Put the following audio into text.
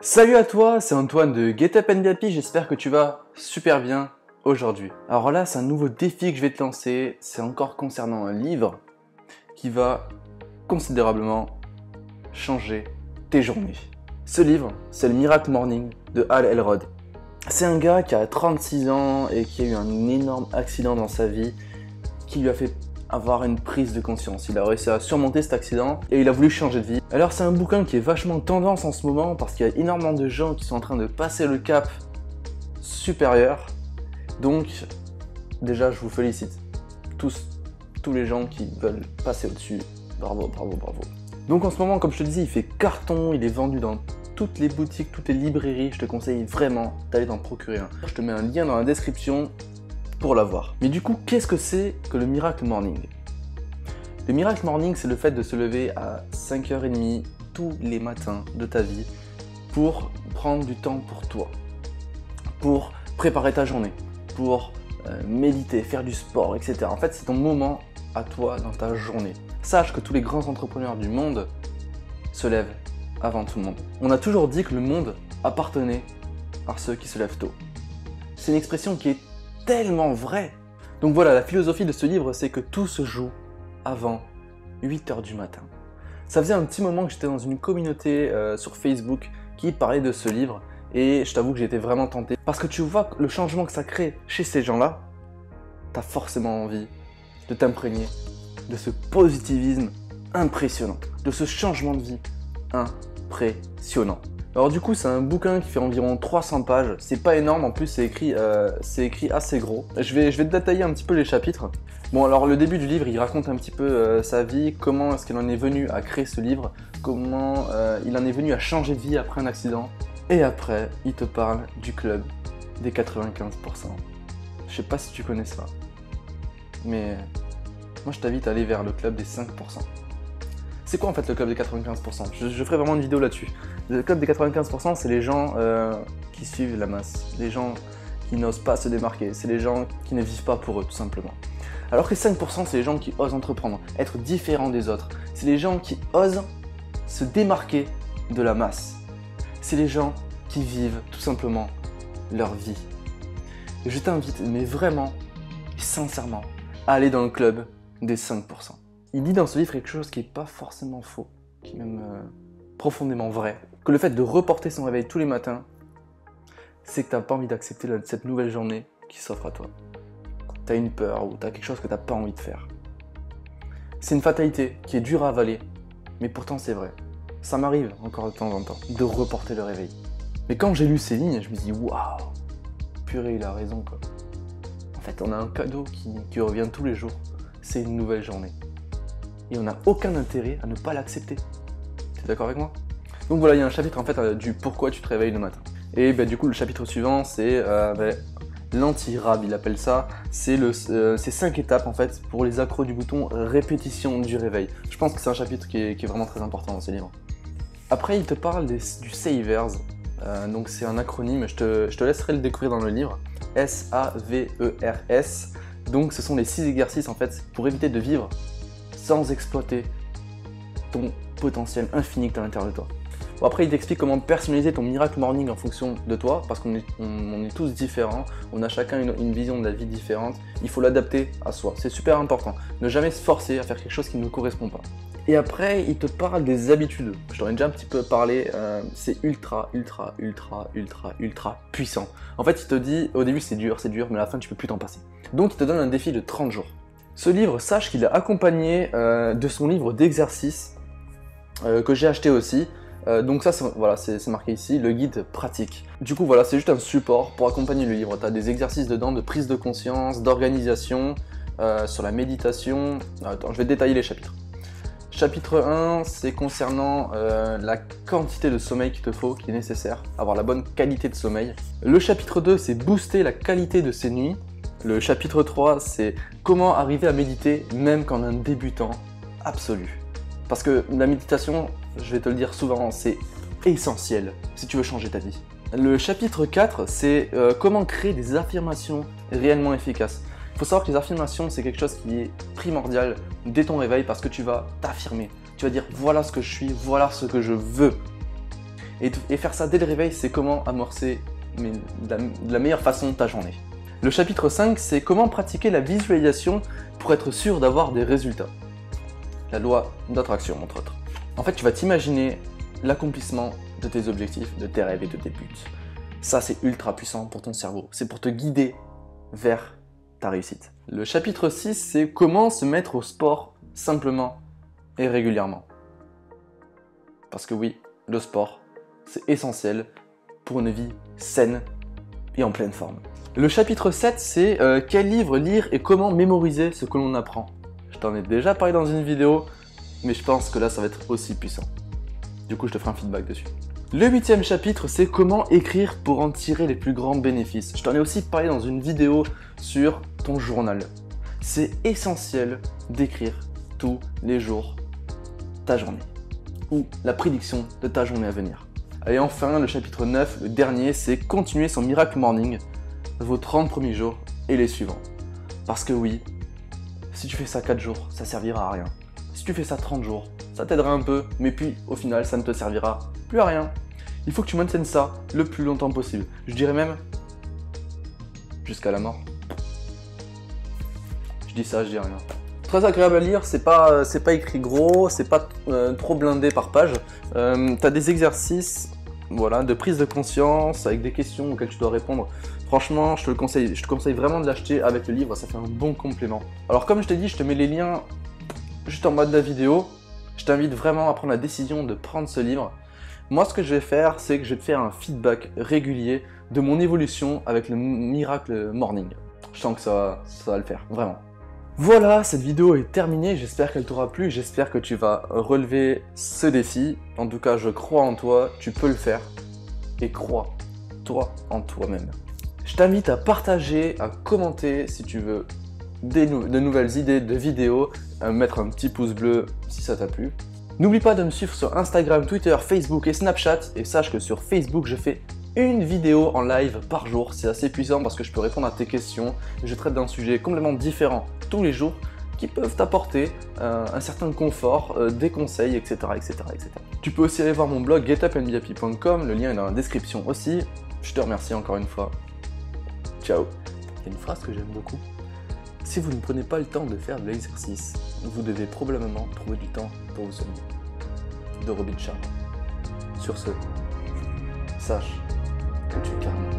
Salut à toi, c'est Antoine de Get Up and Be Happy, j'espère que tu vas super bien aujourd'hui. Alors là, c'est un nouveau défi que je vais te lancer, c'est encore concernant un livre qui va considérablement changer tes journées. Ce livre, c'est le Miracle Morning de Hal Elrod. C'est un gars qui a 36 ans et qui a eu un énorme accident dans sa vie qui lui a fait avoir une prise de conscience. Il a réussi à surmonter cet accident et il a voulu changer de vie. Alors c'est un bouquin qui est vachement tendance en ce moment parce qu'il y a énormément de gens qui sont en train de passer le cap supérieur. Donc déjà je vous félicite. Tous les gens qui veulent passer au-dessus. Bravo, bravo, bravo. Donc en ce moment, comme je te disais, il fait carton, il est vendu dans toutes les boutiques, toutes les librairies. Je te conseille vraiment d'aller t'en procurer un. Je te mets un lien dans la description pour l'avoir. Mais du coup, qu'est-ce que c'est que le Miracle Morning? Le Miracle Morning, c'est le fait de se lever à 5h30 tous les matins de ta vie pour prendre du temps pour toi, pour préparer ta journée, pour méditer, faire du sport, etc. En fait, c'est ton moment à toi dans ta journée. Sache que tous les grands entrepreneurs du monde se lèvent avant tout le monde. On a toujours dit que le monde appartenait à ceux qui se lèvent tôt. C'est une expression qui est tellement vrai. Donc voilà, la philosophie de ce livre, c'est que tout se joue avant 8h du matin. Ça faisait un petit moment que j'étais dans une communauté sur Facebook qui parlait de ce livre et je t'avoue que j'étais vraiment tenté. Parce que tu vois le changement que ça crée chez ces gens-là, t'as forcément envie de t'imprégner de ce positivisme impressionnant, de ce changement de vie impressionnant. Alors du coup, c'est un bouquin qui fait environ 300 pages. C'est pas énorme, en plus c'est écrit assez gros. Je vais te détailler un petit peu les chapitres. Bon, alors le début du livre, il raconte un petit peu sa vie, comment est-ce qu'il en est venu à créer ce livre, comment il en est venu à changer de vie après un accident. Et après, il te parle du club des 95%. Je sais pas si tu connais ça, mais moi je t'invite à aller vers le club des 5%. C'est quoi en fait le club des 95%? Je ferai vraiment une vidéo là-dessus. Le club des 95%, c'est les gens qui suivent la masse, les gens qui n'osent pas se démarquer, c'est les gens qui ne vivent pas pour eux tout simplement. Alors que les 5%, c'est les gens qui osent entreprendre, être différents des autres. C'est les gens qui osent se démarquer de la masse. C'est les gens qui vivent tout simplement leur vie. Et je t'invite, mais vraiment, sincèrement, à aller dans le club des 5%. Il dit dans ce livre quelque chose qui n'est pas forcément faux, qui est même profondément vrai, que le fait de reporter son réveil tous les matins, c'est que tu n'as pas envie d'accepter cette nouvelle journée qui s'offre à toi. Tu as une peur ou tu as quelque chose que tu n'as pas envie de faire. C'est une fatalité qui est dure à avaler, mais pourtant c'est vrai. Ça m'arrive encore de temps en temps de reporter le réveil. Mais quand j'ai lu ces lignes, je me dis waouh, purée, il a raison quoi. En fait, on a un cadeau qui revient tous les jours, c'est une nouvelle journée. Et on n'a aucun intérêt à ne pas l'accepter. Tu es d'accord avec moi? Donc voilà, il y a un chapitre en fait du pourquoi tu te réveilles le matin. Et du coup, le chapitre suivant, c'est l'anti-rab, il appelle ça. C'est 5 étapes en fait pour les accros du bouton répétition du réveil. Je pense que c'est un chapitre qui est vraiment très important dans ces livres. Après, il te parle du Savers. Donc c'est un acronyme, je te laisserai le découvrir dans le livre. S-A-V-E-R-S. Donc ce sont les 6 exercices en fait pour éviter de vivre sans exploiter ton potentiel infini que tu as à l'intérieur de toi. Bon, après, il t'explique comment personnaliser ton Miracle Morning en fonction de toi, parce qu'on est tous différents, on a chacun une vision de la vie différente, il faut l'adapter à soi, c'est super important. Ne jamais se forcer à faire quelque chose qui ne nous correspond pas. Et après, il te parle des habitudes. Je t'en ai déjà un petit peu parlé, c'est ultra puissant. En fait, il te dit, au début c'est dur, mais à la fin tu peux plus t'en passer. Donc il te donne un défi de 30 jours. Ce livre, sache qu'il est accompagné de son livre d'exercices que j'ai acheté aussi. Donc ça, c'est marqué ici, le guide pratique. Du coup, voilà, c'est juste un support pour accompagner le livre. Tu as des exercices dedans de prise de conscience, d'organisation, sur la méditation. Attends, je vais détailler les chapitres. Chapitre 1, c'est concernant la quantité de sommeil qu'il te faut, qui est nécessaire, avoir la bonne qualité de sommeil. Le chapitre 2, c'est booster la qualité de ses nuits. Le chapitre 3, c'est comment arriver à méditer même quand on est un débutant absolu. Parce que la méditation, je vais te le dire souvent, c'est essentiel si tu veux changer ta vie. Le chapitre 4, c'est comment créer des affirmations réellement efficaces. Il faut savoir que les affirmations, c'est quelque chose qui est primordial dès ton réveil parce que tu vas t'affirmer. Tu vas dire voilà ce que je suis, voilà ce que je veux. Et faire ça dès le réveil, c'est comment amorcer de la meilleure façon ta journée. Le chapitre 5, c'est comment pratiquer la visualisation pour être sûr d'avoir des résultats. La loi d'attraction, entre autres. En fait, tu vas t'imaginer l'accomplissement de tes objectifs, de tes rêves et de tes buts. Ça, c'est ultra puissant pour ton cerveau. C'est pour te guider vers ta réussite. Le chapitre 6, c'est comment se mettre au sport simplement et régulièrement. Parce que oui, le sport, c'est essentiel pour une vie saine et en pleine forme. Le chapitre 7, c'est quel livre lire et comment mémoriser ce que l'on apprend. Je t'en ai déjà parlé dans une vidéo, mais je pense que là, ça va être aussi puissant. Du coup, je te ferai un feedback dessus. Le 8e chapitre, c'est comment écrire pour en tirer les plus grands bénéfices. Je t'en ai aussi parlé dans une vidéo sur ton journal. C'est essentiel d'écrire tous les jours ta journée ou la prédiction de ta journée à venir. Et enfin, le chapitre 9, le dernier, c'est continuer son Miracle Morning, vos 30 premiers jours et les suivants. Parce que oui, si tu fais ça 4 jours, ça servira à rien. Si tu fais ça 30 jours, ça t'aidera un peu, mais puis au final, ça ne te servira plus à rien. Il faut que tu maintiennes ça le plus longtemps possible. Je dirais même jusqu'à la mort. Je dis ça, je dis rien. Très agréable à lire, c'est pas écrit gros, c'est pas trop blindé par page. T'as des exercices, voilà, de prise de conscience avec des questions auxquelles tu dois répondre. Franchement, je te conseille vraiment de l'acheter avec le livre, ça fait un bon complément. Alors comme je t'ai dit, je te mets les liens juste en bas de la vidéo. Je t'invite vraiment à prendre la décision de prendre ce livre. Moi, ce que je vais faire, c'est que je vais te faire un feedback régulier de mon évolution avec le Miracle Morning. Je sens que ça va le faire, vraiment. Voilà, cette vidéo est terminée, j'espère qu'elle t'aura plu, j'espère que tu vas relever ce défi. En tout cas, je crois en toi, tu peux le faire. Et crois, toi, en toi-même. Je t'invite à partager, à commenter si tu veux de nouvelles idées de vidéos, à mettre un petit pouce bleu si ça t'a plu. N'oublie pas de me suivre sur Instagram, Twitter, Facebook et Snapchat. Et sache que sur Facebook, je fais une vidéo en live par jour. C'est assez puissant parce que je peux répondre à tes questions. Je traite d'un sujet complètement différent tous les jours qui peuvent t'apporter un certain confort, des conseils, etc., etc., etc. Tu peux aussi aller voir mon blog getupandbehappy.com. Le lien est dans la description aussi. Je te remercie encore une fois. Ciao. Il y a une phrase que j'aime beaucoup. Si vous ne prenez pas le temps de faire de l'exercice, vous devez probablement trouver du temps pour vous soigner. De Robin Sharma. Sur ce, sache que tu es carrément